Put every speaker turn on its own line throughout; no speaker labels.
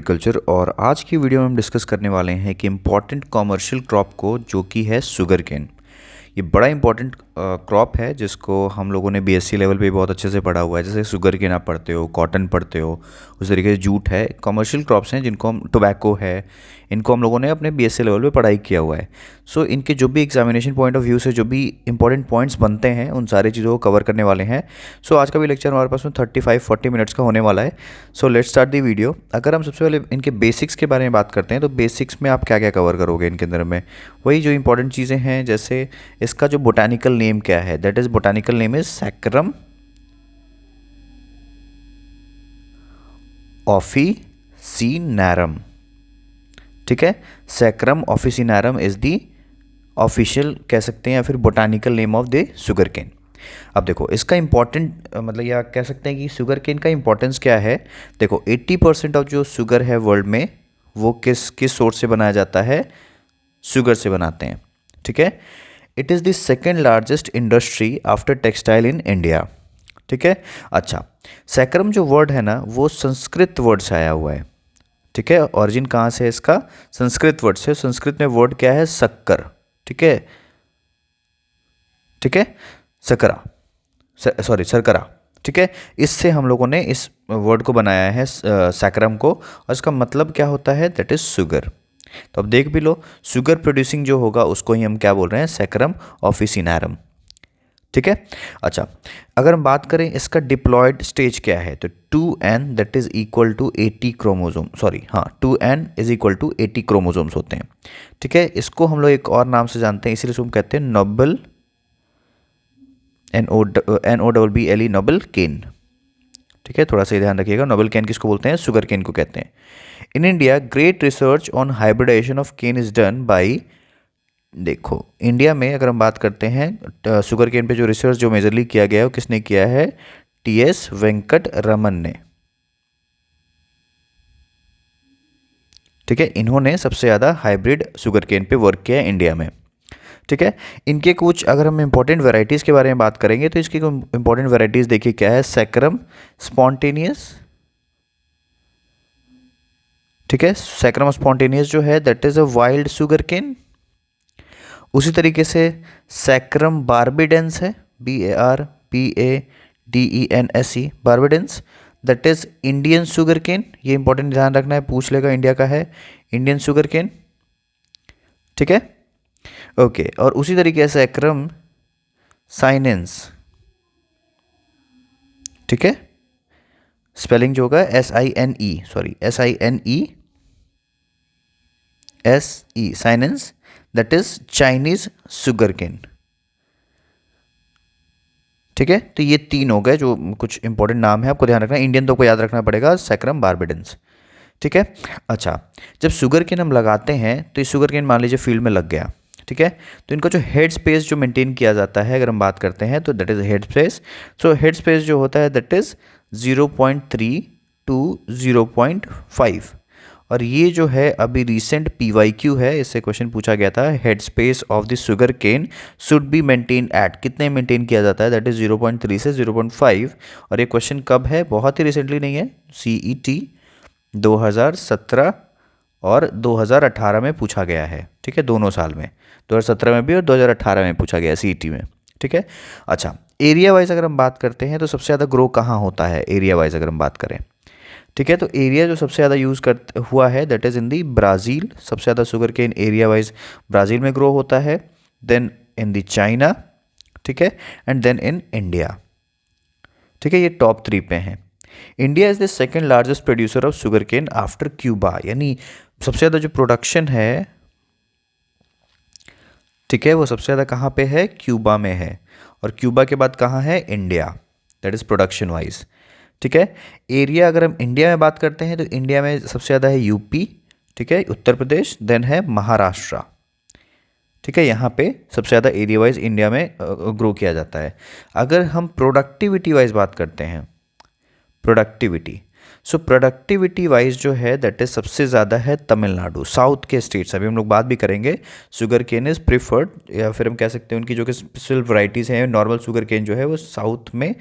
Agriculture. और आज की वीडियो में हम डिस्कस करने वाले हैं कि इम्पॉर्टेंट कॉमर्शियल क्रॉप को, जो कि है शुगर केन। ये बड़ा इंपॉर्टेंट क्रॉप है जिसको हम लोगों ने बीएससी लेवल पे बहुत अच्छे से पढ़ा हुआ है। जैसे शुगर केन आप पढ़ते हो, कॉटन पढ़ते हो, उस तरीके से जूट है, कॉमर्शियल क्रॉप्स हैं जिनको हम, टोबैको है, इनको हम लोगों ने अपने बीएससी लेवल पे पढ़ाई किया हुआ है। सो इनके जो भी एग्जामिनेशन पॉइंट ऑफ व्यू से जो भी इंपॉर्टेंट पॉइंट्स बनते हैं उन सारी चीज़ों को कवर करने वाले हैं। सो आज का भी लेक्चर हमारे पास में 35-40 मिनट्स का होने वाला है। So let's start the video. अगर हम सबसे पहले इनके बेसिक्स के बारे में बात करते हैं तो बेसिक्स में आप क्या क्या कवर करोगे इनके अंदर में, वही जो इंपॉर्टेंट चीज़ें हैं। जैसे इसका जो बोटानिकल नेम क्या है, that is botanical name is Saccharum officinarum. ठीक है, Saccharum officinarum is the official कह सकते हैं या फिर botanical name of the sugar cane. अब देखो इसका इंपॉर्टेंट मतलब या कह सकते हैं कि शुगर केन का इंपॉर्टेंस क्या है। देखो 80% ऑफ जो शुगर है वर्ल्ड में वो किस किस सोर्स से बनाया जाता है, शुगर से बनाते हैं। ठीक है, it is the second largest industry after textile in India. ठीक है, अच्छा, सैक्रम जो वर्ड है ना वो संस्कृत वर्ड से आया हुआ है। ठीक है, ऑरिजिन कहाँ से है इसका, संस्कृत वर्ड से। संस्कृत में वर्ड क्या है, शक्कर। ठीक है, ठीक है, सकरा, सॉरी सरकरा। ठीक है, इससे हम लोगों ने इस वर्ड को बनाया है सैक्रम को, और इसका मतलब क्या होता है, दैट इज शुगर। तो अब देख भी लो, शुगर प्रोड्यूसिंग जो होगा उसको ही हम क्या बोल रहे हैं, सैक्रम ऑफिसिनारम। ठीक है, अच्छा, अगर हम बात करें इसका डिप्लॉयड स्टेज क्या है, तो 2n that is equal to 80 chromosome, sorry हाँ 2n is equal to 80 chromosomes होते हैं। ठीक है, इसको हम लोग एक और नाम से जानते हैं, इसीलिए इसको हम कहते हैं नोबल, NOBBLE नोबल केन। ठीक है, थोड़ा सा ध्यान रखिएगा, नोबल केन किसको बोलते हैं, शुगर केन को कहते हैं। In India great research on hybridization of cane is done by, देखो इंडिया में अगर हम बात करते हैं शुगर केन पे जो रिसर्च जो मेजरली किया गया है वो किसने किया है, TS वेंकट रमन ने। ठीक है, इन्होंने सबसे ज़्यादा हाइब्रिड शुगर केन पे वर्क किया है इंडिया में। ठीक है, इनके कुछ अगर हम इंपॉर्टेंट वेराइटीज़ के बारे में बात करेंगे तो इसकी कुछ इंपॉर्टेंट वेराइटीज़ देखिए क्या है, सैक्रम स्पॉन्टेनियस। ठीक है, सैक्रम स्पॉन्टेनियस जो है that is a wild sugarcane. उसी तरीके से सैक्रम बार्बिडेंस है, BARBADENSE, barbadense, that is Indian sugar cane. ये इंपॉर्टेंट ध्यान रखना है, पूछ लेगा इंडिया का है, इंडियन शुगर केन। ठीक है, ओके, और उसी तरीके से सैक्रम साइनेंस। ठीक है, स्पेलिंग जो होगा SINE, sorry SINESE, sinense, that is Chinese sugarcane. ठीक है, तो ये तीन हो गए जो कुछ इंपॉर्टेंट नाम है, आपको ध्यान रखना है। इंडियन तो आपको याद रखना पड़ेगा, सैक्रम बार्बिडेंस। ठीक है, अच्छा, जब शुगर केन हम लगाते हैं तो ये शुगर केन मान लीजिए फील्ड में लग गया। ठीक है, तो इनका जो हेड स्पेस जो मेंटेन किया जाता है अगर हम बात करते हैं तो that is head space. So head space जो होता है दैट इज 0.3 टू 0.5। और ये जो है अभी रिसेंट PYQ है, इससे क्वेश्चन पूछा गया था, head space of the sugar cane should be maintain at, कितने मेंटेन किया जाता है, दैट इज 0.3 से 0.5। और ये क्वेश्चन कब है, बहुत ही रिसेंटली नहीं है, CET 2017 और 2018 में पूछा गया है। ठीक है, दोनों साल में, 2017 में भी और 2018 में पूछा गया CET में। ठीक है, अच्छा, एरिया वाइज अगर हम बात करते हैं तो सबसे ज़्यादा ग्रो कहाँ होता है, एरिया वाइज अगर हम बात करें। ठीक है, तो एरिया जो सबसे ज़्यादा यूज़ कर हुआ है that is in the Brazil. सबसे ज़्यादा sugar cane area wise Brazil में ग्रो होता है, देन इन दी चाइना, ठीक है, एंड देन इन इंडिया। ठीक है, ये टॉप 3 पे हैं। India is the second largest producer of sugar cane after Cuba, यानी सबसे ज़्यादा जो प्रोडक्शन है, ठीक है, वो सबसे ज़्यादा कहाँ पे है, क्यूबा में है। और क्यूबा के बाद कहाँ है, India, that is production wise. ठीक है, एरिया अगर हम इंडिया में बात करते हैं तो इंडिया में सबसे ज़्यादा है यूपी, ठीक है, उत्तर प्रदेश, देन है महाराष्ट्र। ठीक है, यहाँ पे सबसे ज़्यादा एरिया वाइज इंडिया में ग्रो किया जाता है। अगर हम प्रोडक्टिविटी वाइज बात करते हैं, प्रोडक्टिविटी, सो प्रोडक्टिविटी वाइज जो है दैट इज सबसे ज़्यादा है तमिलनाडु, साउथ के स्टेट्स, अभी हम लोग बात भी करेंगे। शुगर केन इज़ प्रिफर्ड, या फिर हम कह सकते हैं उनकी जो कि स्पेशल वैरायटीज़ हैं, नॉर्मल शुगर केन जो है वो साउथ में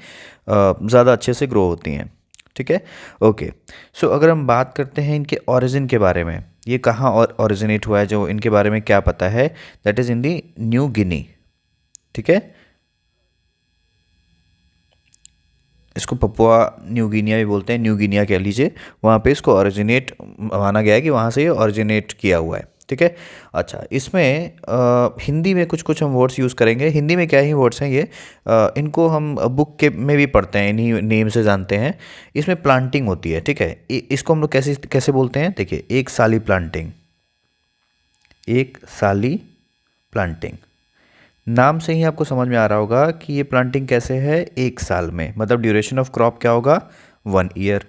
ज़्यादा अच्छे से ग्रो होती हैं। ठीक है। ओके, सो अगर हम बात करते हैं इनके ओरिजिन के बारे में, ये कहाँ और ओरिजिनेट हुआ है, जो इनके बारे में क्या पता है, that is in the New Guinea. ठीक है, इसको पपुआ न्यू गिनिया भी बोलते हैं, न्यू गिनिया कह लीजिए, वहाँ पे इसको ओरिजिनेट माना गया है कि वहाँ से ये ओरिजिनेट किया हुआ है। ठीक है। अच्छा, इसमें हिंदी में कुछ कुछ हम वर्ड्स यूज़ करेंगे। हिंदी में क्या ही वर्ड्स हैं ये, इनको हम बुक के में भी पढ़ते हैं, इन्हीं नेम से जानते हैं। इसमें प्लांटिंग होती है। ठीक है, इसको हम लोग कैसे कैसे बोलते हैं, देखिए, एक साली प्लांटिंग, एक साली प्लांटिंग। नाम से ही आपको समझ में आ रहा होगा कि ये प्लांटिंग कैसे है, एक साल में, मतलब ड्यूरेशन ऑफ क्रॉप क्या होगा, 1 ईयर।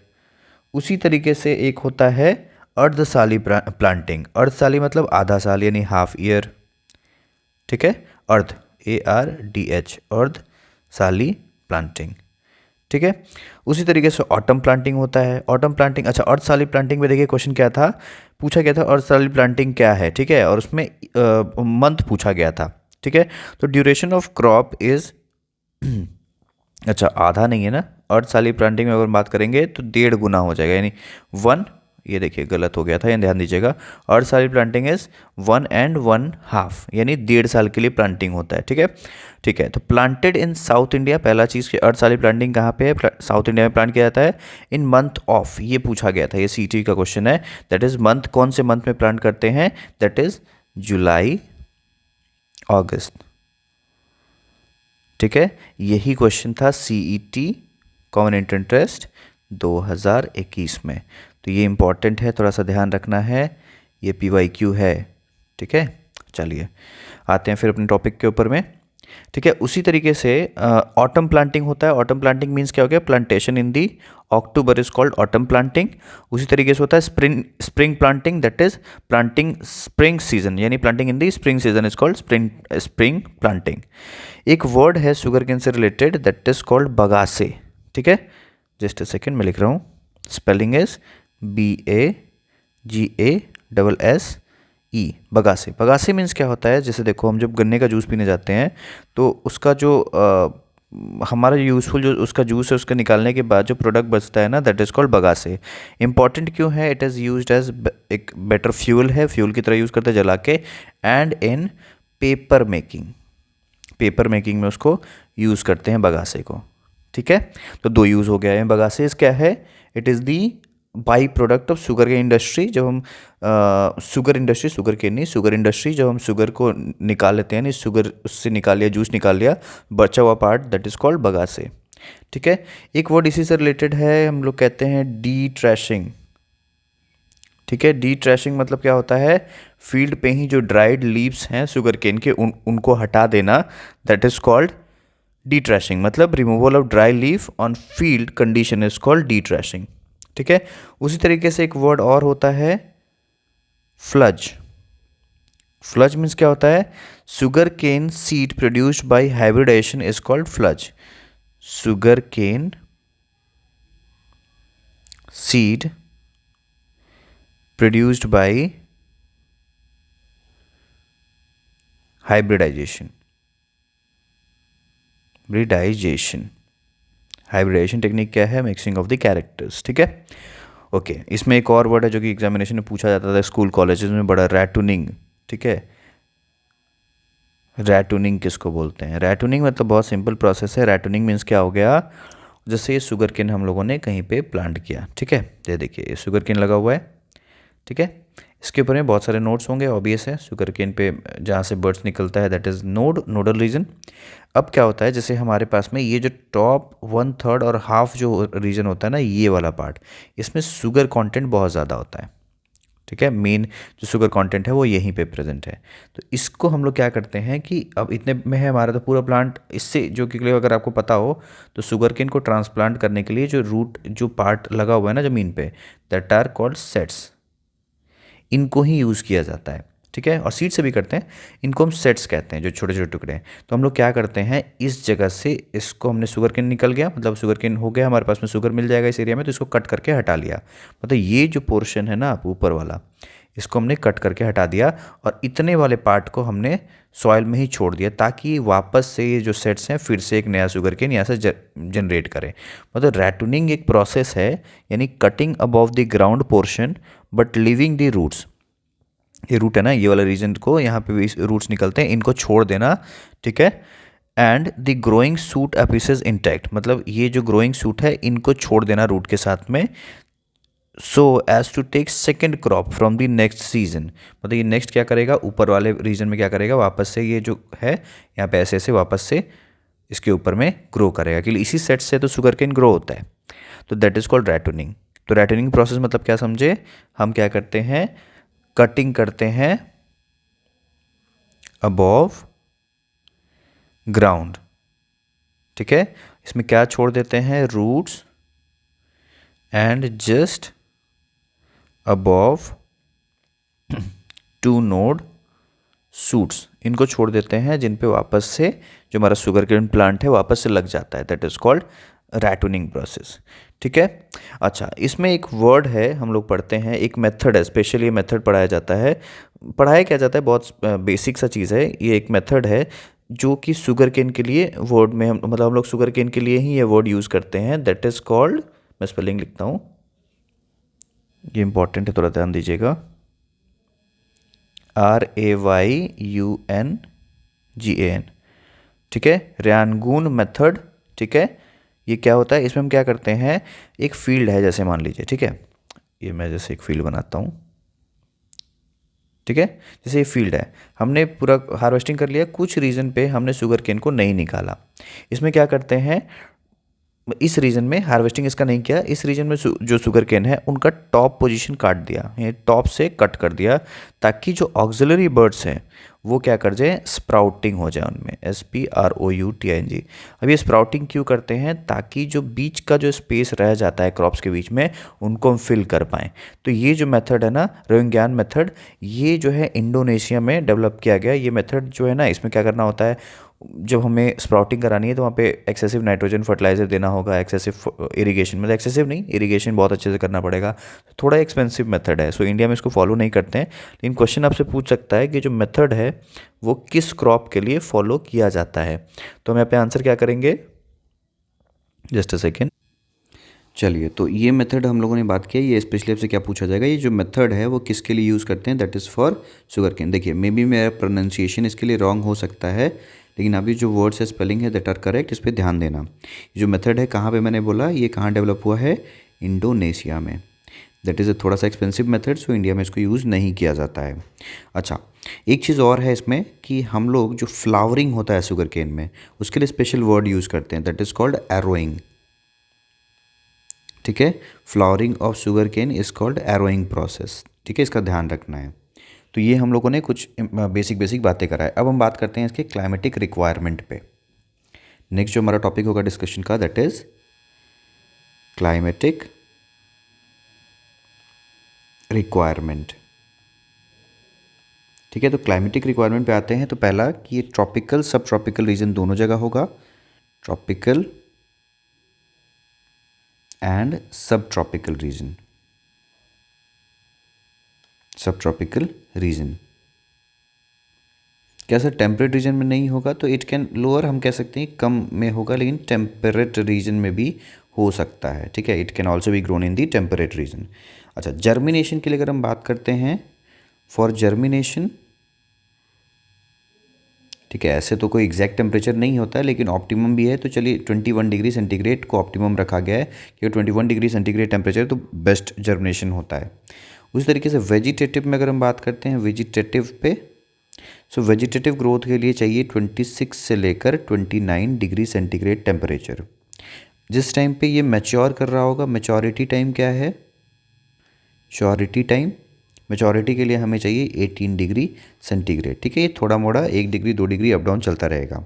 उसी तरीके से एक होता है अर्धसाली प्लांटिंग। अर्धसाली मतलब आधा साल, यानी हाफ ईयर। ठीक है, अर्ध, ARDH, अर्ध साली प्लांटिंग। ठीक है, उसी तरीके से ऑटम प्लांटिंग होता है। ऑटम प्लांटिंग, अच्छा, अर्धसाली प्लांटिंग में देखिए क्वेश्चन क्या था, पूछा गया था अर्धसाली प्लांटिंग क्या है। ठीक है, और उसमें मंथ पूछा गया था। ठीक है, तो ड्यूरेशन ऑफ क्रॉप इज अच्छा, आधा नहीं है ना, अर्धसाली प्लांटिंग में अगर बात करेंगे तो 1.5 गुना हो जाएगा, यानी 1, ये देखिए गलत हो गया था, ये ध्यान दीजिएगा। अर्धसाली प्लांटिंग इज 1.5, यानी 1.5 साल के लिए प्लांटिंग होता है। ठीक है, ठीक है। तो प्लांटेड इन साउथ इंडिया, पहला चीज़ कि अर्धसाली प्लांटिंग कहाँ पे है, साउथ इंडिया में प्लांट किया जाता है। इन मंथ ऑफ, ये पूछा गया था, ये CT का क्वेश्चन है। दैट इज मंथ, कौन से मंथ में प्लांट करते हैं, दैट इज जुलाई अगस्त। ठीक है, यही क्वेश्चन था CET कॉमन एंट्रेंस टेस्ट 2021 में। तो ये इंपॉर्टेंट है, थोड़ा सा ध्यान रखना है, ये PYQ है। ठीक है, चलिए आते हैं फिर अपने टॉपिक के ऊपर में। ठीक है, उसी तरीके से ऑटम प्लांटिंग होता है। ऑटम प्लांटिंग मीन्स क्या हो गया, plantation in the October is called autumn planting. उसी तरीके से होता है spring planting, that is planting spring season, यानी planting in the spring season is called spring planting. एक वर्ड है शुगर केन से related, that is called bagasse. ठीक है, जस्ट अ सेकेंड मैं लिख रहा हूँ, spelling is BAGASSE, bagasse. Bagasse means क्या होता है, जैसे देखो, हम जब गन्ने का जूस पीने जाते हैं तो उसका जो हमारा यूज़फुल जो उसका जूस है, उसका निकालने के बाद जो प्रोडक्ट बचता है ना, दैट इज़ कॉल्ड बगासे। इंपॉर्टेंट क्यों है, इट इज़ यूज्ड एज एक बेटर फ्यूल है, फ्यूल की तरह यूज़ करते हैं जला के। And in paper making, paper making में उसको यूज़ करते हैं बगासे को। ठीक है, तो 2 यूज़ हो गया है। बगासेस क्या है, it is the by product of sugar के इंडस्ट्री। जब हम शुगर इंडस्ट्री, शुगर के नहीं, शुगर इंडस्ट्री, जब हम शुगर को निकाल लेते हैं, नहीं, शुगर उससे निकाल लिया, जूस निकाल लिया, बचा हुआ part, that is called bagasse. ठीक है, एक वर्ड इसी से रिलेटेड है, हम लोग कहते हैं डी ट्रैशिंग। ठीक है, डी ट्रैशिंग मतलब क्या होता है, फील्ड पे ही जो ड्राइड लीव्स हैं शुगर केन के, उनको हटा देना, that is called detrashing. मतलब removal of dry leaf on field condition is called detrashing. ठीक है, उसी तरीके से एक वर्ड और होता है फ्लज। फ्लज मीन्स क्या होता है, sugar cane seed produced by hybridization is called fuzz. Sugar cane seed produced by hybridization, hybridization technique क्या है, मिक्सिंग ऑफ द कैरेक्टर्स। ठीक है, ओके, इसमें एक और वर्ड है जो कि एग्जामिनेशन में पूछा जाता था स्कूल कॉलेजेस में बड़ा, रैटूनिंग। ठीक है, रैटूनिंग किसको बोलते हैं, रैटूनिंग मतलब बहुत सिंपल प्रोसेस है। रैटूनिंग मीन्स क्या हो गया, जैसे ये शुगर केन हम लोगों ने कहीं पे प्लांट किया। ठीक है, ये देखिए, ये शुगर केन लगा हुआ है। ठीक है, इसके ऊपर में बहुत सारे नोड्स होंगे, ऑब्वियस है, शुगर केन पे जहाँ से बर्ड्स निकलता है, दैट इज़ नोडल रीजन। अब क्या होता है, जैसे हमारे पास में ये जो टॉप 1/3 और हाफ जो रीजन होता है ना, ये वाला पार्ट, इसमें शुगर कंटेंट बहुत ज़्यादा होता है। ठीक है, मेन जो शुगर कंटेंट है वो यहीं पे प्रेजेंट है। तो इसको हम लोग क्या करते हैं कि अब इतने में है हमारा तो पूरा प्लांट, इससे जो कि अगर आपको पता हो तो शुगर केन को ट्रांसप्लांट करने के लिए जो रूट जो पार्ट लगा हुआ है ना ज़मीन पे, दैट आर कॉल्ड सेट्स, इनको ही यूज़ किया जाता है। ठीक है, और सीड से भी करते हैं, इनको हम सेट्स कहते हैं, जो छोटे छोटे टुकड़े हैं। तो हम लोग क्या करते हैं, इस जगह से इसको हमने शुगर केन निकल गया, मतलब शुगर केन हो गया हमारे पास में, शुगर मिल जाएगा इस एरिया में, तो इसको कट करके हटा लिया। मतलब ये जो पोर्शन है ना आप ऊपर वाला, इसको हमने कट करके हटा दिया और इतने वाले पार्ट को हमने सॉइल में ही छोड़ दिया ताकि वापस से ये जो सेट्स हैं फिर से एक नया शुगर केन यहाँ से जनरेट करें। मतलब रैटूनिंग एक प्रोसेस है, यानी cutting above the ground portion but living the roots. ये रूट है ना, ये वाला रीजन को यहाँ पे भी रूट्स निकलते हैं, इनको छोड़ देना, ठीक है। And the growing suit एपिसेस intact, मतलब ये जो ग्रोइंग सूट है इनको छोड़ देना रूट के साथ में, so as to take second crop from the next season. मतलब ये नेक्स्ट क्या करेगा, ऊपर वाले रीजन में क्या करेगा, वापस से ये जो है यहाँ पे ऐसे ऐसे वापस से इसके ऊपर में ग्रो करेगा, क्योंकि इसी सेट से तो शुगर केन ग्रो होता है। तो दैट इज कॉल्ड रैटूनिंग। तो रैटूनिंग प्रोसेस मतलब क्या समझे, हम क्या करते हैं, कटिंग करते हैं अबव ग्राउंड, ठीक है। इसमें क्या छोड़ देते हैं, roots and just above two node shoots, इनको छोड़ देते हैं जिन पे वापस से जो हमारा शुगर केन प्लांट है वापस से लग जाता है। दैट इज कॉल्ड रैटूनिंग प्रोसेस, ठीक है। अच्छा, इसमें एक वर्ड है हम लोग पढ़ते हैं, एक मेथड है, स्पेशली ये मेथड पढ़ाया जाता है। पढ़ाया क्या जाता है, बहुत बेसिक सा चीज़ है, ये एक मेथड है जो कि शुगर केन के लिए वर्ड में मतलब हम लोग शुगर केन के लिए ही ये वर्ड यूज़ करते हैं। दैट इज़ कॉल्ड, मैं स्पेलिंग लिखता हूँ, ये इंपॉर्टेंट है, थोड़ा ध्यान दीजिएगा, RAYUNGAN, ठीक है, रैनगून मेथड, ठीक है। ये क्या होता है, इसमें हम क्या करते हैं, एक फील्ड है जैसे मान लीजिए, ठीक है, ये मैं जैसे एक फील्ड बनाता हूँ, ठीक है, जैसे ये फील्ड है, हमने पूरा हार्वेस्टिंग कर लिया, कुछ रीजन पे हमने शुगर केन को नहीं निकाला। इसमें क्या करते हैं, इस रीजन में हार्वेस्टिंग इसका नहीं किया, इस रीजन में जो शुगर केन है उनका टॉप पोजीशन काट दिया, ये टॉप से कट कर दिया, ताकि जो ऑक्सिलरी बर्ड्स हैं वो क्या कर जाए, स्प्राउटिंग हो जाए उनमें, SPROUTING। अब ये स्प्राउटिंग क्यों करते हैं, ताकि जो बीच का जो स्पेस रह जाता है क्रॉप्स के बीच में उनको हम फिल कर पाएँ। तो ये जो मेथड है ना, रोइंग्यान मेथड, ये जो है इंडोनेशिया में डेवलप किया गया। ये मेथड जो है ना, इसमें क्या करना होता है, जब हमें स्प्राउटिंग करानी है तो वहाँ पे एक्सेसिव नाइट्रोजन फर्टिलाइजर देना होगा, एक्सेसिव इरिगेशन, मतलब एक्सेसिव नहीं, इरिगेशन बहुत अच्छे से करना पड़ेगा, थोड़ा एक्सपेंसिव मेथड है। सो इंडिया में इसको फॉलो नहीं करते हैं, लेकिन क्वेश्चन आपसे पूछ सकता है कि जो मेथड है वो किस क्रॉप के लिए फॉलो किया जाता है। तो हम यहाँ पे आंसर क्या करेंगे, जस्ट अ सेकेंड। चलिए, तो ये मेथड हम लोगों ने बात किया, ये स्पेशली आपसे क्या पूछा जाएगा, ये जो मेथड है वो किसके लिए यूज़ करते हैं, that is for sugar cane. देखिए, मे बी मेरा प्रोनाउंसिएशन इसके लिए रॉन्ग हो सकता है, लेकिन अभी जो वर्ड्स है, स्पेलिंग है, दैट आर करेक्ट, इस पर ध्यान देना। ये जो मेथड है कहाँ पे मैंने बोला, ये कहाँ डेवलप हुआ है, इंडोनेशिया में। दैट इज़ थोड़ा सा एक्सपेंसिव मेथड, सो इंडिया में इसको यूज़ नहीं किया जाता है। अच्छा, एक चीज़ और है इसमें कि हम लोग जो फ्लावरिंग होता है शुगर केन में, उसके लिए स्पेशल वर्ड यूज़ करते हैं, दैट इज़ कॉल्ड एरोइंग, ठीक है। Flowering of sugar cane is called arrowing process, ठीक है, इसका ध्यान रखना है। तो ये हम लोगों ने कुछ बेसिक बातें करा है। अब हम बात करते हैं इसके क्लाइमेटिक रिक्वायरमेंट पे। नेक्स्ट जो हमारा टॉपिक होगा डिस्कशन का, दैट इज क्लाइमेटिक रिक्वायरमेंट, ठीक है। तो क्लाइमेटिक रिक्वायरमेंट पे आते हैं। तो पहला कि ये ट्रॉपिकल सब ट्रॉपिकल रीजन दोनों जगह होगा, ट्रॉपिकल एंड सब ट्रॉपिकल रीजन, सब ट्रॉपिकल रीजन। क्या सर टेम्परेट रीजन में नहीं होगा, तो इट कैन लोअर, हम कह सकते हैं कम में होगा, लेकिन टेम्परेट रीजन में भी हो सकता है, ठीक है। It can also be grown in the temperate region. अच्छा, जर्मिनेशन के लिए अगर हम बात करते हैं, फॉर जर्मिनेशन, ठीक है, ऐसे तो कोई एग्जैक्ट टेम्परेचर नहीं होता है, लेकिन ऑप्टिमम भी है। तो चलिए 21 डिग्री सेंटीग्रेड को ऑप्टिमम रखा गया है, क्योंकि 21 डिग्री सेंटीग्रेड टेम्परेचर तो बेस्ट जर्मिनेशन होता है। उसी तरीके से वेजिटेटिव में अगर हम बात करते हैं, वेजिटेटिव पे, सो वेजिटेटिव ग्रोथ के लिए चाहिए 26 से लेकर 29 डिग्री सेंटीग्रेड टेम्परेचर। जिस टाइम पे ये मैच्योर कर रहा होगा, मैच्योरिटी टाइम क्या है, श्योरिटी टाइम, मैच्योरिटी के लिए हमें चाहिए 18 डिग्री सेंटीग्रेड, ठीक है। ये थोड़ा मोड़ा 1 डिग्री 2 डिग्री अप डाउन चलता रहेगा,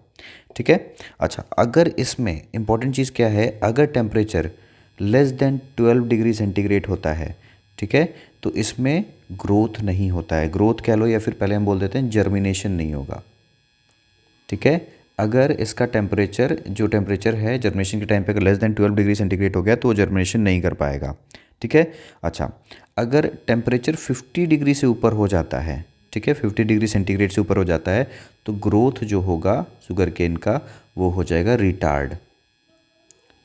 ठीक है। अच्छा, अगर इसमें इंपॉर्टेंट चीज़ क्या है, अगर temperature less than 12 degree centigrade होता है, ठीक है, तो इसमें ग्रोथ नहीं होता है, ग्रोथ कह लो या फिर पहले हम बोल देते हैं जर्मिनेशन नहीं होगा, ठीक है। अगर इसका टेम्परेचर, जो टेम्परेचर है जर्मिनेशन के टाइम पे अगर लेस देन 12 डिग्री सेंटीग्रेड हो गया तो वो जर्मिनेशन नहीं कर पाएगा, ठीक है। अच्छा, अगर टेम्परेचर 50 डिग्री से ऊपर हो जाता है, ठीक है, 50 डिग्री सेंटीग्रेड से ऊपर हो जाता है, तो ग्रोथ जो होगा शुगर केन का वो हो जाएगा रिटार्ड।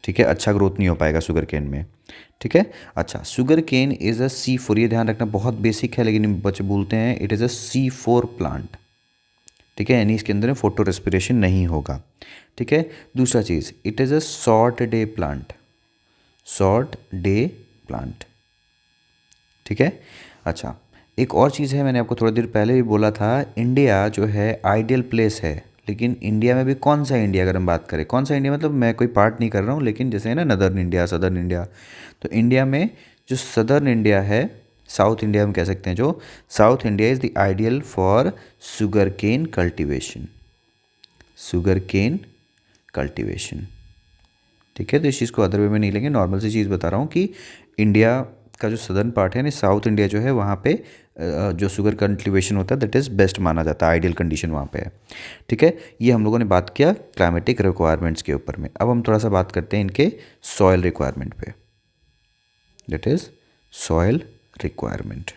ठीक है, अच्छा ग्रोथ नहीं हो पाएगा शुगर केन में। ठीक है। अच्छा, sugar cane is a C4, ये ध्यान रखना, बहुत बेसिक है लेकिन बच्चे बोलते हैं, it is a C4 plant. ठीक है, यानी इसके अंदर फोटो रेस्पिरेशन नहीं होगा। ठीक है। दूसरा चीज़, it is a short day plant, short day plant. ठीक है। अच्छा, एक और चीज़ है, मैंने आपको थोड़ी देर पहले भी बोला था, इंडिया जो है आइडियल प्लेस है, लेकिन इंडिया में भी कौन सा इंडिया, अगर हम बात करें कौन सा इंडिया, मतलब मैं कोई पार्ट नहीं कर रहा हूँ, लेकिन जैसे है ना नदर्न इंडिया, सदर्न इंडिया, तो इंडिया में जो सदर्न इंडिया है, साउथ इंडिया हम कह सकते हैं, जो south India is the ideal for sugar cane cultivation, sugar cane cultivation. ठीक है, तो इस चीज़ को अदर वे में नहीं लेंगे, नॉर्मल सी चीज़ बता रहा हूँ कि इंडिया का जो सदर्न पार्ट है, यानी साउथ इंडिया जो है, वहाँ पे जो शुगर कल्टिवेशन होता है दैट इज़ बेस्ट माना जाता है, आइडियल कंडीशन वहाँ पे है। ठीक है, ये हम लोगों ने बात किया क्लाइमेटिक रिक्वायरमेंट्स के ऊपर में। अब हम थोड़ा सा बात करते हैं इनके सॉयल रिक्वायरमेंट पे, दैट इज़ सॉयल रिक्वायरमेंट।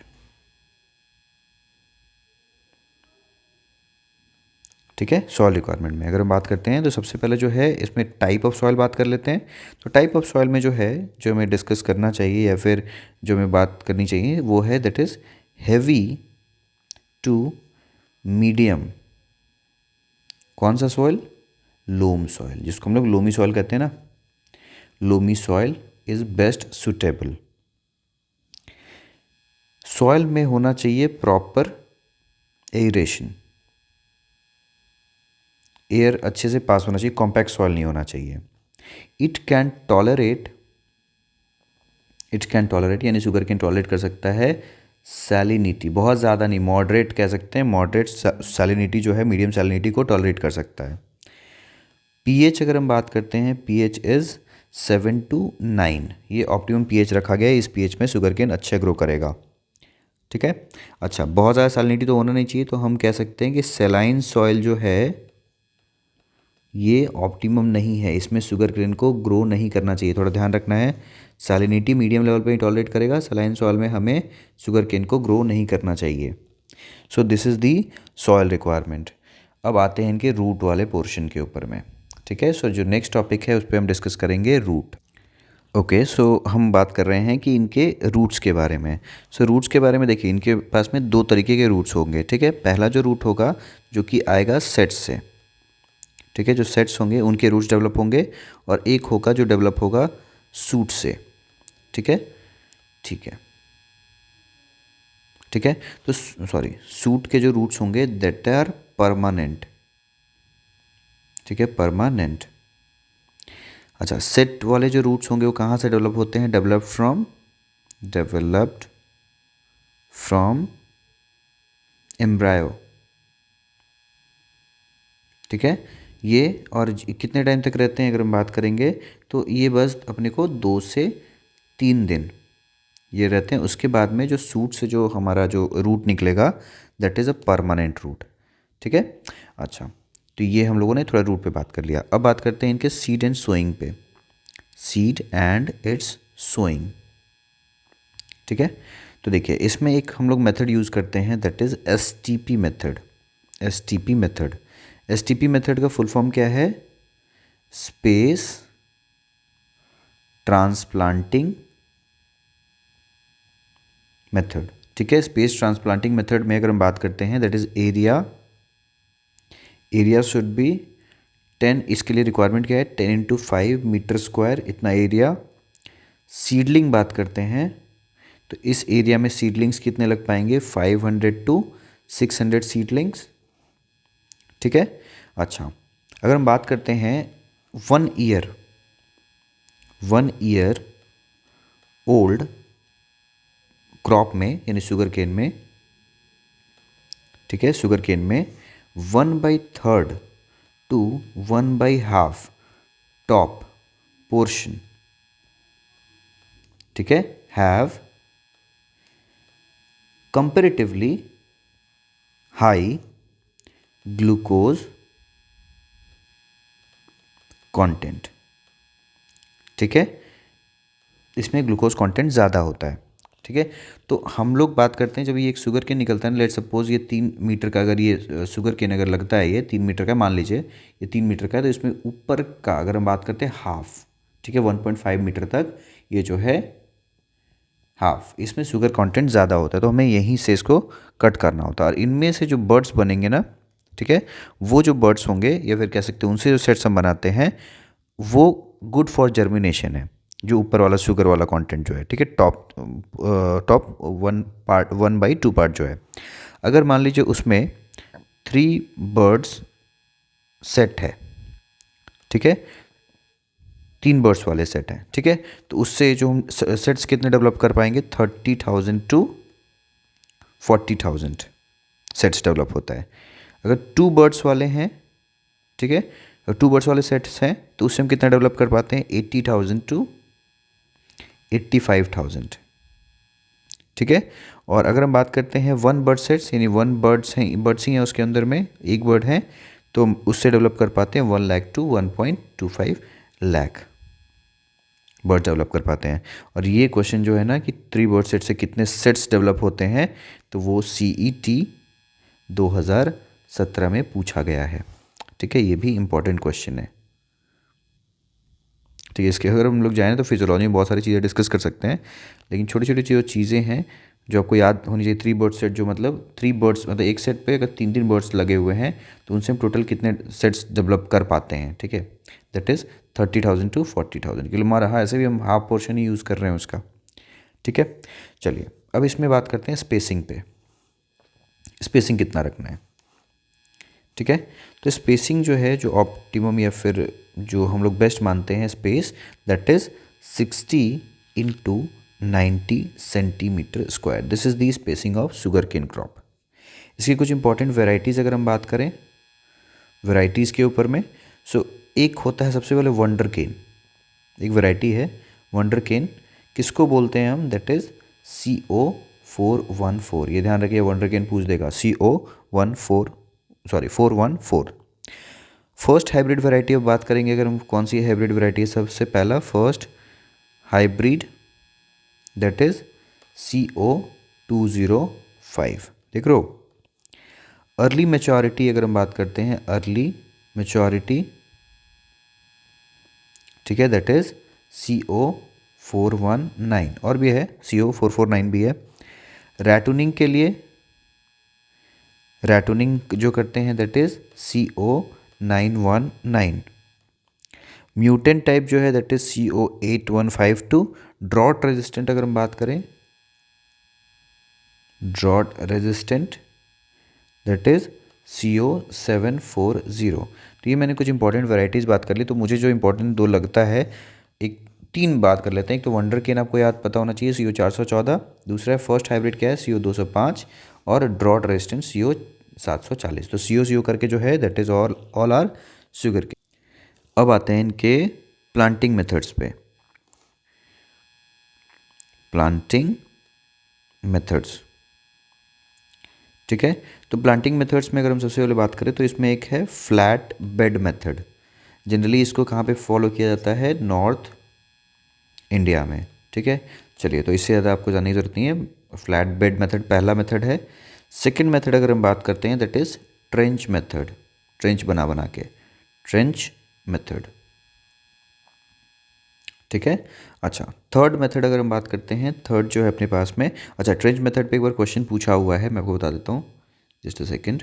ठीक है, सॉइल रिक्वायरमेंट में अगर हम बात करते हैं तो सबसे पहले जो है इसमें टाइप ऑफ सॉइल बात कर लेते हैं। तो टाइप ऑफ सॉइल में जो है, जो हमें डिस्कस करना चाहिए या फिर जो हमें बात करनी चाहिए वो है that is heavy to medium. कौन सा सॉइल? लोम सॉइल, जिसको हम लोग लोमी सॉइल कहते हैं ना, loamy soil is best suitable. Soil में होना चाहिए प्रॉपर एरेशन, एयर अच्छे से पास होना चाहिए, कॉम्पैक्ट सॉइल नहीं होना चाहिए। It can tolerate, it can tolerate यानी शुगर कैन टॉलरेट कर सकता है सैलिनिटी, बहुत ज़्यादा नहीं, मॉडरेट कह सकते हैं, मॉडरेट सैलिनिटी जो है, मीडियम सैलिनिटी को टॉलरेट कर सकता है। पीएच अगर हम बात करते हैं, पीएच इज़ 7 to 9, ये ऑप्टिमम पीएच रखा गया है, इस पीएच में शुगर केन अच्छा ग्रो करेगा। ठीक है। अच्छा, बहुत ज़्यादा सैलिनिटी तो होना नहीं चाहिए, तो हम कह सकते हैं कि सेलाइन सॉइल जो है ये ऑप्टिमम नहीं है, इसमें शुगर केन को ग्रो नहीं करना चाहिए, थोड़ा ध्यान रखना है। सैलिनिटी मीडियम लेवल पे ही टॉलरेट करेगा, सलाइन सॉइल में हमें शुगर केन को ग्रो नहीं करना चाहिए। So this is the soil requirement. अब आते हैं इनके रूट वाले पोर्शन के ऊपर में। ठीक है, सो जो नेक्स्ट टॉपिक है उस पर हम डिस्कस करेंगे रूट। ओके, सो हम बात कर रहे हैं कि इनके रूट्स के बारे में। सो रूट्स के बारे में देखिए, इनके पास में दो तरीके के रूट्स होंगे। ठीक है, पहला जो रूट होगा जो कि आएगा सेट्स से, ठीक है, जो सेट्स होंगे उनके रूट्स डेवलप होंगे, और एक होगा जो डेवलप होगा सूट से। ठीक है, ठीक है, ठीक है। तो सॉरी, सूट के जो रूट्स होंगे दैट आर परमानेंट। ठीक है, परमानेंट। अच्छा, सेट वाले जो रूट्स होंगे वो कहाँ से डेवलप होते हैं? Developed from embryo. ठीक है, ये और कितने टाइम तक रहते हैं अगर हम बात करेंगे, तो ये बस अपने को 2 से 3 दिन ये रहते हैं। उसके बाद में जो सूट से जो हमारा जो रूट निकलेगा that is a permanent root. ठीक है। अच्छा, तो ये हम लोगों ने थोड़ा रूट पे बात कर लिया। अब बात करते हैं इनके सीड एंड सोइंग पे, सीड एंड इट्स सोइंग। ठीक है, तो देखिए इसमें एक हम लोग मेथड यूज़ करते हैं that is STP method. STP method, STP method का फुल फॉर्म क्या है? Space transplanting method. ठीक है, स्पेस ट्रांसप्लांटिंग मेथड में अगर हम बात करते हैं that is area, area should be 10, इसके लिए रिक्वायरमेंट क्या है? 10 × 5 मीटर स्क्वायर, इतना एरिया। सीडलिंग बात करते हैं तो इस एरिया में सीडलिंग्स कितने लग पाएंगे? 500 to 600 सीडलिंग्स। ठीक है। अच्छा, अगर हम बात करते हैं 1 ईयर, 1 ईयर ओल्ड क्रॉप में यानी शुगर केन में, ठीक है, शुगर केन में 1/3 to 1/2 टॉप पोर्शन, ठीक है, have comparatively high glucose content. ठीक है, इसमें ग्लूकोज कंटेंट ज़्यादा होता है। ठीक है, तो हम लोग बात करते हैं जब ये एक शुगर केन निकलता है ना, लेट सपोज ये 3 मीटर का, अगर ये शुगर केन अगर लगता है, ये 3 मीटर का मान लीजिए, ये 3 मीटर का है, तो इसमें ऊपर का अगर हम बात करते हैं हाफ, ठीक है, 1.5 मीटर तक ये जो है हाफ, इसमें शुगर कंटेंट ज़्यादा होता है, तो हमें यहीं से इसको कट करना होता है। और इनमें से जो बर्ड्स बनेंगे ना, ठीक है, वो जो बर्ड्स होंगे या फिर कह सकते हैं उनसे जो सेट्स हम बनाते हैं वो गुड फॉर जर्मिनेशन है, जो ऊपर वाला शुगर वाला कंटेंट जो है, ठीक है, टॉप टॉप 1/2 पार्ट जो है, अगर मान लीजिए उसमें 3 बर्ड्स सेट है, ठीक है, 3 बर्ड्स वाले सेट हैं, ठीक है, तो उससे जो हम सेट्स कितने डेवलप कर पाएंगे, 30,000 to 40,000 सेट्स डेवलप होता है। अगर 2 बर्ड्स वाले हैं, ठीक है, अगर 2 बर्ड्स वाले सेट्स हैं तो उससे हम कितना डेवलप कर पाते हैं, 80,000 to 85,000, ठीक है। और अगर हम बात करते हैं 1 बर्ड सेट्स, यानी 1 बर्ड्स ही हैं उसके अंदर में, एक बर्ड है, तो हम उससे डेवलप कर पाते हैं 1 lakh to 1.25 lakh bird develop कर पाते हैं। और ये क्वेश्चन जो है ना कि 3 बर्ड सेट से कितने सेट्स डेवलप होते हैं, तो वो CET 2017 में पूछा गया है, ठीक है, ये भी इंपॉर्टेंट क्वेश्चन है। ठीक है, इसके अगर हम लोग जाएँ तो फिजियोलॉजी में बहुत सारी चीज़ें डिस्कस कर सकते हैं, लेकिन छोटी छोटी जो चीज़ें हैं जो आपको याद होनी चाहिए। 3 बर्ड सेट, जो मतलब 3 बर्ड्स, मतलब एक सेट पे अगर 3 3 बर्ड्स लगे हुए हैं तो उनसे हम टोटल कितने सेट्स डेवलप कर पाते हैं, ठीक है, दैट इज़ 30,000 to 40,000। किलो हमारा, हाँ, ऐसे भी हम हाफ पोर्शन ही यूज़ कर रहे हैं उसका, ठीक है। चलिए अब इसमें बात करते हैं स्पेसिंग पे, स्पेसिंग कितना रखना है, ठीक है। तो स्पेसिंग जो है, जो ऑप्टिमम या फिर जो हम लोग बेस्ट मानते हैं space, that is 60 into 90 centimetre square. This is the spacing of sugar cane crop. इसकी कुछ इंपॉर्टेंट वेराइटीज़ अगर हम बात करें वेराइटीज़ के ऊपर में, सो एक होता है सबसे पहले वंडर केन, एक वैरायटी है वंडर केन, किसको बोलते हैं हम, दैट इज़ CO414। ये ध्यान रखिए, वंडर केन पूछ देगा, CO414। फर्स्ट हाइब्रिड वैरायटी अब बात करेंगे अगर हम, कौन सी हाइब्रिड वैरायटी है, सबसे पहला first hybrid, that is CO205। देख रहे हो, अर्ली मेच्योरिटी अगर हम बात करते हैं, अर्ली मेच्योरिटी, ठीक है, दैट इज CO419, और भी है, CO449 भी है। रैटूनिंग के लिए, रैटूनिंग जो करते हैं that is CO919। Mutant type जो है that is CO8152। Drought resistant अगर हम बात करें, drought resistant, that is CO740। तो ये मैंने कुछ इंपॉर्टेंट वैरायटीज़ बात कर ली। तो मुझे जो इंपॉर्टेंट दो लगता है, एक 3 बात कर लेते हैं। एक तो वंडर केन आपको याद पता होना चाहिए, CO414। दूसरा है फर्स्ट हाइब्रिड क्या है, CO205। और ड्रॉट रेजिस्टेंट CO740। तो CO करके जो है that is all are sugar केन। अब आते हैं इनके प्लांटिंग मेथड्स पे, प्लांटिंग मेथड्स, ठीक है। तो प्लांटिंग मेथड्स में अगर हम सबसे पहले बात करें तो इसमें एक है फ्लैट बेड मेथड। जनरली इसको कहाँ पे फॉलो किया जाता है, नॉर्थ इंडिया में, ठीक है। चलिए, तो इससे ज़्यादा आपको जानने की जरूरत नहीं है। फ्लैट बेड मेथड पहला मेथड है। सेकंड मेथड अगर हम बात करते हैं that is trench method, trench बना बना के, ट्रेंच मेथड, ठीक है। अच्छा, थर्ड मेथड अगर हम बात करते हैं, थर्ड जो है अपने पास में, अच्छा, ट्रेंच मेथड पे एक बार क्वेश्चन पूछा हुआ है, मैं आपको बता देता हूँ, just a second.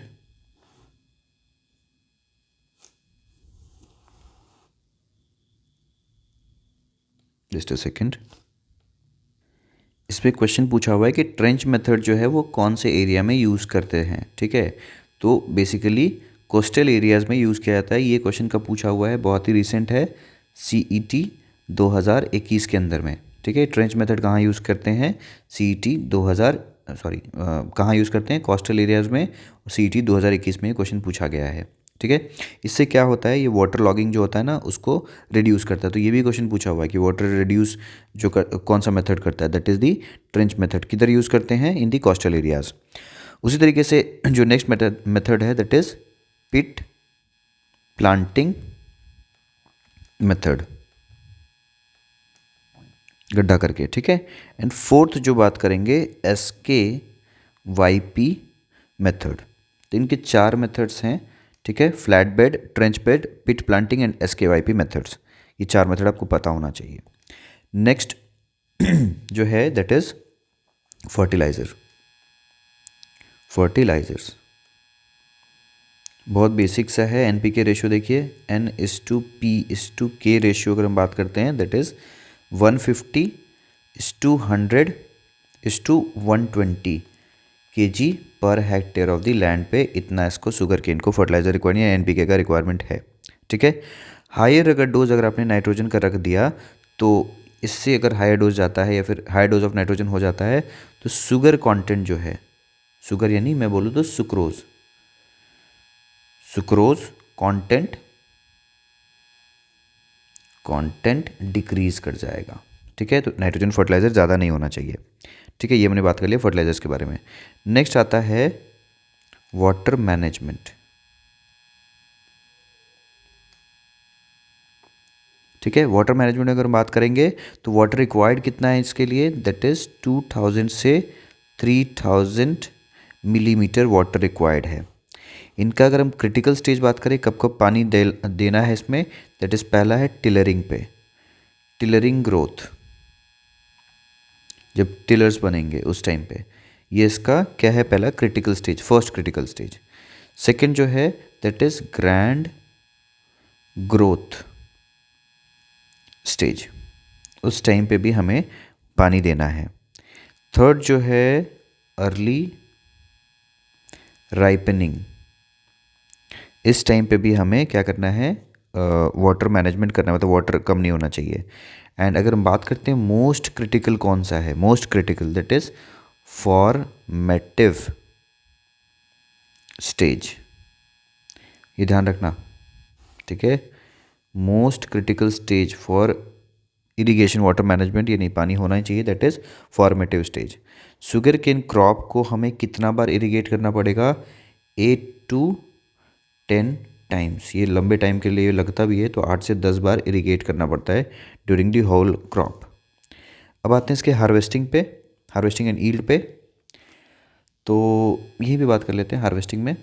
Just a second. इस पर क्वेश्चन पूछा हुआ है कि ट्रेंच मेथड जो है वो कौन से एरिया में यूज़ करते हैं, ठीक है। तो बेसिकली कोस्टल एरियाज़ में यूज़ किया जाता है। ये क्वेश्चन कब पूछा हुआ है, बहुत ही रिसेंट है, CET 2021 के अंदर में, ठीक है। ट्रेंच मेथड कहाँ यूज़ करते हैं, CET 2000, सॉरी, कहाँ यूज़ करते हैं, कोस्टल एरियाज़ में। CET 2021 में ये क्वेश्चन पूछा गया है, ठीक है। इससे क्या होता है, ये वाटर लॉगिंग जो होता है ना उसको रिड्यूस करता है। तो ये भी क्वेश्चन पूछा हुआ है कि वाटर रिड्यूस जो कौन सा मेथड करता है, that is the trench method. किधर यूज़ करते हैं, इन दी कोस्टल एरियाज। उसी तरीके से जो नेक्स्ट मेथड है that is pit planting method. गड्ढा करके, ठीक है। एंड फोर्थ जो बात करेंगे SKYP मेथड। तो इनके 4 मेथड्स हैं, ठीक है। Flat bed, trench bed, pit planting and SKYP methods. ये 4 मेथड आपको पता होना चाहिए। नेक्स्ट जो है दैट इज फर्टिलाइजर्स। बहुत बेसिक सा है। NPK रेशियो देखिए, N/P/K रेशियो अगर हम बात करते हैं that is 150/100/120 kg per hectare of the land पे इतना इसको शुगर केन को फर्टिलाइजर रिक्वायरमेंट या NPK का रिक्वायरमेंट है, ठीक है। हायर अगर डोज अगर आपने नाइट्रोजन का रख दिया तो इससे अगर हायर डोज जाता है या फिर हायर डोज ऑफ नाइट्रोजन हो जाता है तो शुगर कंटेंट जो है, शुगर यानी मैं बोलूँ तो सुक्रोज कंटेंट डिक्रीज कर जाएगा, ठीक है। तो नाइट्रोजन फर्टिलाइजर ज़्यादा नहीं होना चाहिए, ठीक है। ये मैंने बात कर लिया फर्टिलाइजर्स के बारे में। नेक्स्ट आता है वाटर मैनेजमेंट, ठीक है। वाटर मैनेजमेंट अगर हम बात करेंगे तो वाटर रिक्वायर्ड कितना है इसके लिए, दैट इज़ 2000 से 3000 मिलीमीटर वाटर रिक्वायर्ड है। इनका अगर हम क्रिटिकल स्टेज बात करें कब कब पानी देना है इसमें, दैट इज़ पहला है टिलरिंग पे, टिलरिंग ग्रोथ, जब टिलर्स बनेंगे उस टाइम पे। ये इसका क्या है, पहला critical stage, first critical stage. Second जो है that is grand growth stage, उस टाइम पे भी हमें पानी देना है। थर्ड जो है अर्ली राइपनिंग, इस टाइम पे भी हमें क्या करना है, वाटर मैनेजमेंट करना है, मतलब वाटर कम नहीं होना चाहिए। एंड अगर हम बात करते हैं मोस्ट क्रिटिकल कौन सा है, most critical that is formative stage, ये ध्यान रखना, ठीक है। Most critical stage for irrigation water management, ये नहीं पानी होना ही चाहिए, that is formative stage. Sugar cane crop को हमें कितना बार इरिगेट करना पड़ेगा, 8 to 10 टाइम्स। ये लंबे टाइम के लिए लगता भी है तो 8 से 10 बार इरिगेट करना पड़ता है ड्यूरिंग दी होल क्रॉप। अब आते हैं इसके हार्वेस्टिंग पे, हार्वेस्टिंग एंड ईल्ड पे। तो यही भी बात कर लेते हैं हार्वेस्टिंग में,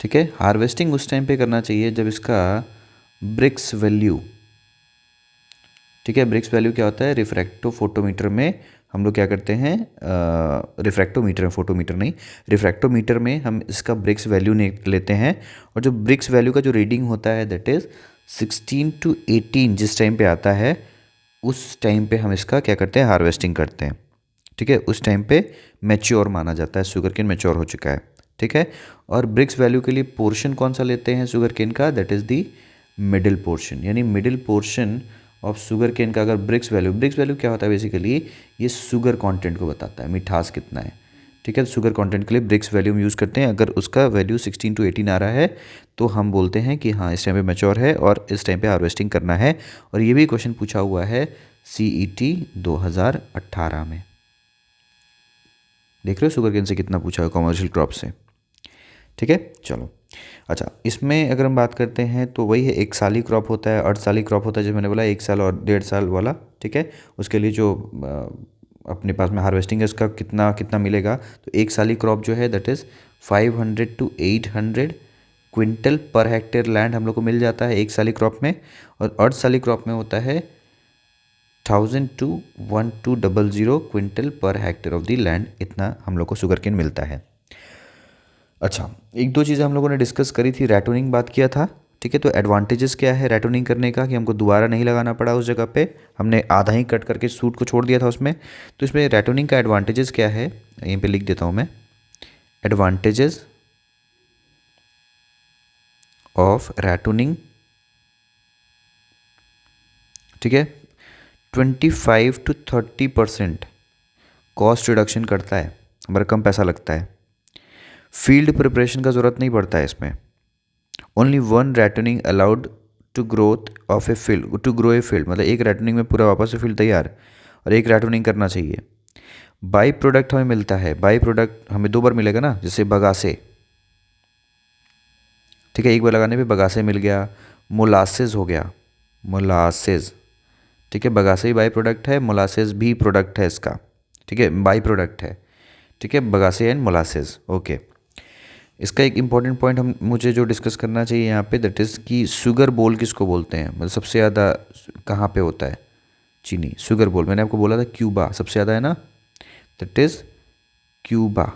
ठीक है। हार्वेस्टिंग उस टाइम पे करना चाहिए जब इसका ब्रिक्स वैल्यू, ठीक है। ब्रिक्स वैल्यू क्या होता है, रिफ्रैक्टोफोटोमीटर में हम लोग क्या करते हैं, रिफ्रैक्टोमीटर में, फोटोमीटर नहीं, रिफ्रैक्टोमीटर में हम इसका ब्रिक्स वैल्यू लेते हैं। और जो ब्रिक्स वैल्यू का जो रीडिंग होता है दैट इज़ 16 to 18 जिस टाइम पे आता है उस टाइम पे हम इसका क्या करते हैं, हार्वेस्टिंग करते हैं, ठीक है। उस टाइम पे मैच्योर माना जाता है, शुगर केन मैच्योर हो चुका है, ठीक है। और ब्रिक्स वैल्यू के लिए पोर्शन कौन सा लेते हैं शुगर केन का, that is the middle portion, यानी middle portion of sugar cane का अगर ब्रिक्स वैल्यू क्या होता है बेसिकली, ये शुगर कंटेंट को बताता है, मिठास कितना है, ठीक है। तो शुगर कंटेंट के लिए ब्रिक्स वैल्यू हम यूज़ करते हैं। अगर उसका वैल्यू 16 to 18 आ रहा है तो हम बोलते हैं कि हाँ इस टाइम पे मैच्योर है और इस टाइम पे हार्वेस्टिंग करना है। और ये भी क्वेश्चन पूछा हुआ है CET 2018 में, देख रहे हो शुगर केन से कितना पूछा है कॉमर्शियल क्रॉप से, ठीक है। चलो अच्छा, इसमें अगर हम बात करते हैं तो वही है, एक साली क्रॉप होता है, अर्धसाली क्रॉप होता है, जो मैंने बोला 1 साल और 1.5 साल वाला, ठीक है। उसके लिए जो अपने पास में हार्वेस्टिंग है उसका कितना कितना मिलेगा, तो एक साली क्रॉप जो है that is 500 to 800 quintal per hectare land हम लोग को मिल जाता है एक साली क्रॉप में। और अर्धसाली क्रॉप में होता है 1000 to 1200 quintal per hectare of the land, इतना हम लोग को शुगर केन मिलता है। अच्छा, एक दो चीज़ें हम लोगों ने डिस्कस करी थी, रैटोनिंग बात किया था, ठीक है। तो एडवांटेजेस क्या है रैटोनिंग करने का, कि हमको दोबारा नहीं लगाना पड़ा उस जगह पे, हमने आधा ही कट करके सूट को छोड़ दिया था उसमें। तो इसमें रैटोनिंग का एडवांटेजेस क्या है, यहीं पे लिख देता हूँ मैं, एडवांटेजेस ऑफ रैटोनिंग, ठीक है। 25 to 30% कॉस्ट रिडक्शन करता है, हमारा कम पैसा लगता है। फील्ड प्रिपरेशन का ज़रूरत नहीं पड़ता है इसमें, only one ratooning allowed to growth of a field, to grow a field, मतलब एक रैटनिंग में पूरा वापस से फील्ड तैयार, और एक रैटनिंग करना चाहिए। बाई प्रोडक्ट हमें मिलता है, बाई प्रोडक्ट हमें 2 बार मिलेगा ना, जैसे बगासे, ठीक है, एक बार लगाने पे बगासे मिल गया, मोलासेस हो गया, मोलासेस, ठीक है। बगासे भी बाई प्रोडक्ट है, मोलासेस भी प्रोडक्ट है इसका, ठीक है, बाई प्रोडक्ट है, ठीक है, बगासे एंड मोलासेस। ओके, इसका एक इंपॉर्टेंट पॉइंट हम मुझे जो डिस्कस करना चाहिए यहाँ पे, दैट इज़ कि शुगर बोल किसको बोलते हैं, मतलब सबसे ज़्यादा कहाँ पे होता है चीनी, शुगर बोल। मैंने आपको बोला था क्यूबा सबसे ज़्यादा है ना, दैट इज़ क्यूबा,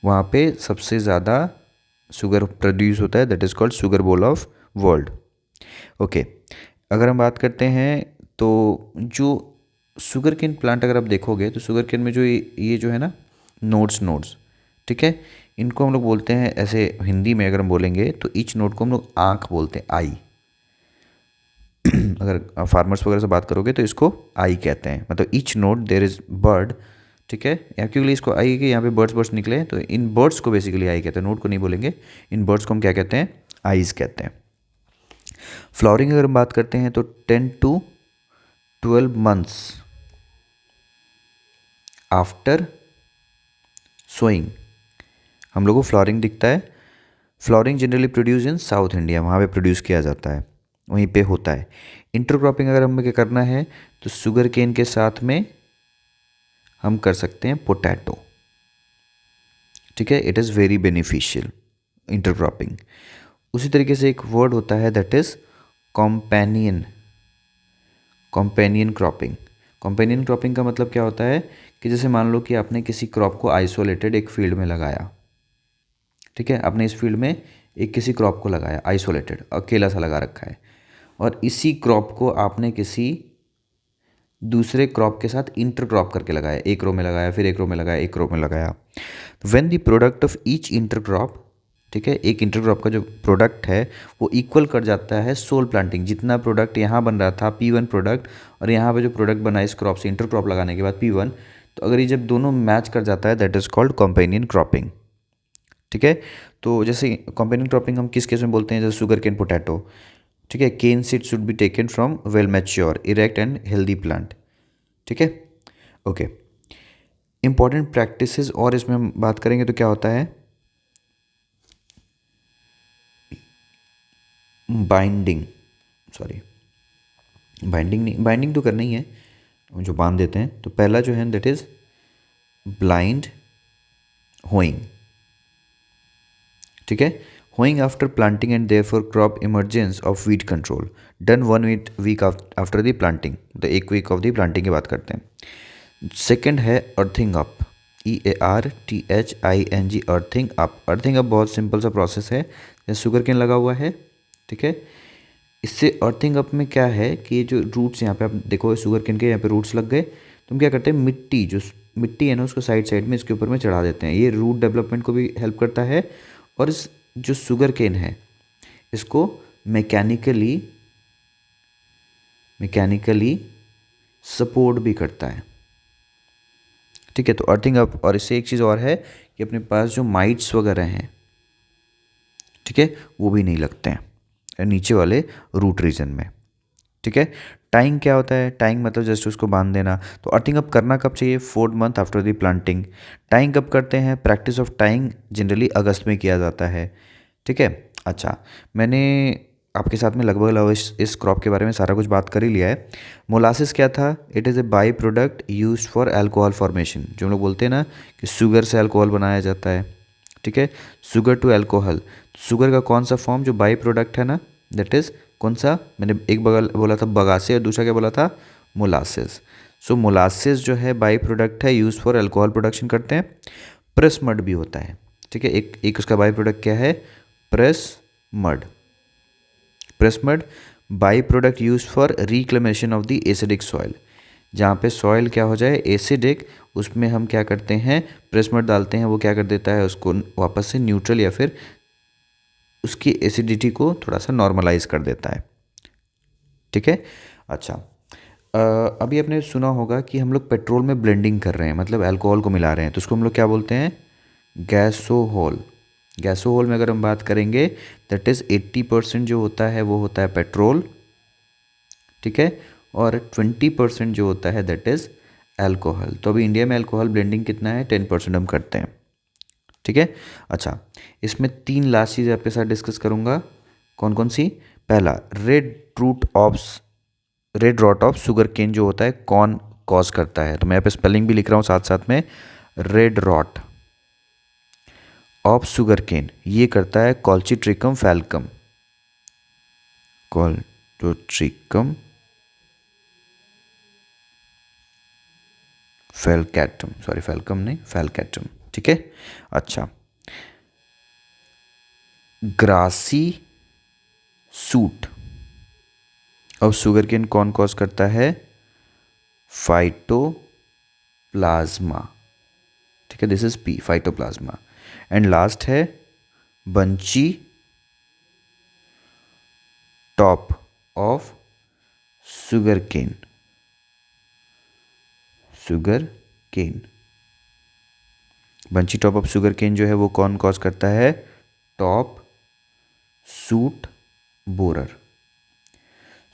वहाँ पे सबसे ज़्यादा शुगर प्रोड्यूस होता है, that is called sugar bowl of world. Okay, अगर हम बात करते हैं तो जो शुगर केन प्लांट अगर आप देखोगे तो शुगर केन में जो ये जो है ना नोड्स, ठीक है, इनको हम लोग बोलते हैं ऐसे हिंदी में अगर हम बोलेंगे तो ईच नोड को हम लोग आँख बोलते हैं, आई। अगर फार्मर्स वगैरह से बात करोगे तो इसको आई कहते हैं, मतलब each node there is bud, ठीक है। या क्योंकि इसको आई कि यहाँ पे बर्ड्स निकले हैं, तो इन बर्ड्स को बेसिकली आई कहते हैं, नोड को नहीं बोलेंगे, इन बर्ड्स को हम क्या कहते हैं, आईज कहते हैं। फ्लावरिंग अगर हम बात करते हैं तो 10 to 12 months आफ्टर सोइंग हम लोग को फ्लावरिंग दिखता है। Flowering generally produce in south India, वहाँ पे प्रोड्यूस किया जाता है, वहीं पे होता है। इंटरक्रॉपिंग अगर हमें क्या करना है तो शुगर केन के साथ में हम कर सकते हैं पोटैटो, ठीक है, it is very beneficial intercropping. उसी तरीके से एक वर्ड होता है that is companion, companion cropping. Companion cropping का मतलब क्या होता है कि जैसे मान लो कि आपने किसी क्रॉप को आइसोलेटेड एक फील्ड में लगाया, ठीक है, आपने इस फील्ड में एक किसी क्रॉप को लगाया आइसोलेटेड, अकेला सा लगा रखा है, और इसी क्रॉप को आपने किसी दूसरे क्रॉप के साथ इंटर क्रॉप करके लगाया, एक रो में लगाया, फिर एक रो में लगाया, एक रो में लगाया। When the product of each inter crop, ठीक है, एक इंटर क्रॉप का जो प्रोडक्ट है वो इक्वल कर जाता है सोल प्लांटिंग, जितना प्रोडक्ट यहाँ बन रहा था P1 प्रोडक्ट, और यहाँ पे जो प्रोडक्ट बना इस क्रॉप से इंटर क्रॉप लगाने के बाद P1, तो अगर ये जब दोनों मैच कर जाता है that is called companion cropping, ठीक है। तो जैसे कॉम्पेनियन क्रॉपिंग हम किस केस में बोलते हैं, जैसे शुगर केन पोटैटो, ठीक है, cane seed should be taken from well mature erect and healthy plant, ठीक है। ओके, इंपॉर्टेंट प्रैक्टिसेस और इसमें हम बात करेंगे तो क्या होता है, बाइंडिंग, सॉरी बाइंडिंग नहीं, बाइंडिंग तो करना ही है, जो बांध देते हैं। तो पहला जो है दैट इज ब्लाइंड होइंग, ठीक है, hoeing after planting and therefore crop emergence of weed control done 1 week after the planting, तो 1 वीक ऑफ द प्लांटिंग की बात करते हैं। सेकेंड है earthing up, EARTHING, earthing up. Earthing up बहुत simple सा प्रोसेस है, जैसे शुगर केन लगा हुआ है, ठीक है, इससे अर्थिंग अप में क्या है कि ये जो रूट्स यहाँ पे आप देखो शुगर केन के यहाँ पे रूट्स लग गए, तो हम क्या करते हैं मिट्टी, जो मिट्टी है ना उसको साइड साइड में इसके ऊपर में चढ़ा देते हैं, ये रूट डेवलपमेंट को भी हेल्प करता है, और इस जो शुगर केन है इसको मैकेनिकली सपोर्ट भी करता है, ठीक है। तो अर्थिंग अप, और इससे एक चीज़ और है कि अपने पास जो माइट्स वगैरह हैं, ठीक है, वो भी नहीं लगते हैं नीचे वाले रूट रीजन में, ठीक है। टाइंग क्या होता है, टाइंग मतलब जस्ट उसको बांध देना। तो अर्थिंग अप करना कब चाहिए, 4th month after the planting. Tying कब करते हैं, प्रैक्टिस ऑफ टाइंग जनरली अगस्त में किया जाता है, ठीक है। अच्छा, मैंने आपके साथ में लगभग इस क्रॉप के बारे में सारा कुछ बात कर ही लिया है। मोलासिस क्या था, it is a by product use for alcohol formation, जो हम लोग बोलते हैं ना कि शुगर से अल्कोहल बनाया जाता है, ठीक है, शुगर टू अल्कोहल। शुगर का कौन सा फॉर्म जो बाई प्रोडक्ट है ना, दैट इज़ कौन सा, मैंने एक बगल बोला था बगासे और दूसरा क्या बोला था, मोलासिस। सो मोलासिस जो है बाई प्रोडक्ट है, यूज फॉर अल्कोहल प्रोडक्शन करते हैं। प्रेस मड भी होता है, ठीक है, एक उसका बाई प्रोडक्ट क्या है, press mud. Press mud by product use for reclamation of the acidic soil, जहाँ पे सॉइल क्या हो जाए एसिडिक, उसमें हम क्या करते हैं प्रेस मड डालते हैं, वो क्या कर देता है उसको वापस से न्यूट्रल या फिर उसकी एसिडिटी को थोड़ा सा नॉर्मलाइज कर देता है, ठीक है। अच्छा, अभी आपने सुना होगा कि हम लोग पेट्रोल में ब्लेंडिंग कर रहे हैं, मतलब अल्कोहल को मिला रहे हैं, तो उसको हम लोग क्या बोलते हैं, गैसोहोल। गैसोहोल में अगर हम बात करेंगे दैट इज़ 80% जो होता है वो होता है पेट्रोल, ठीक है, और 20% जो होता है दैट इज़ अल्कोहल। तो अभी इंडिया में अल्कोहल ब्लेंडिंग कितना है, 10% हम करते हैं, ठीक है। अच्छा, इसमें 3 लास्ट चीज़ आपके साथ डिस्कस करूँगा, कौन कौन सी, पहला, red rot of sugar cane जो होता है कौन कॉज करता है? तो मैं यहाँ पे स्पेलिंग भी लिख रहा हूँ साथ साथ में। Red rot of sugar cane ये करता है कॉल्चिट्रिकम फैल्कम। कॉल्चिट्रिकम फैल्कैटम, सॉरी फैल्कम नहीं, फैल्कैटम, ठीक है। अच्छा, ग्रासी सूट और शुगर केन कौन कॉज करता है? फाइटोप्लाज्मा, ठीक है, this is P, phytoplasma. And last है bunchy top of sugar cane. Bunchy top of sugar cane जो है वो कौन कॉज करता है? Top shoot borer.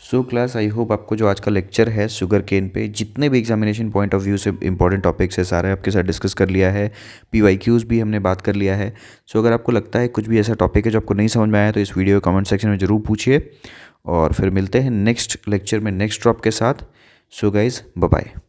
So class, I hope आपको जो आज का लेक्चर है शुगर केन पे जितने भी एग्जामिनेशन पॉइंट ऑफ व्यू से इंपॉर्टेंट टॉपिक्स है सारे आपके साथ डिस्कस कर लिया है। PYQs भी हमने बात कर लिया है। सो अगर आपको लगता है कुछ भी ऐसा टॉपिक है जो आपको नहीं समझ में आया तो इस वीडियो के कमेंट सेक्शन में ज़रूर पूछिए, और फिर मिलते हैं नेक्स्ट लेक्चर में नेक्स्ट टॉपिक के साथ। So guys, bye bye.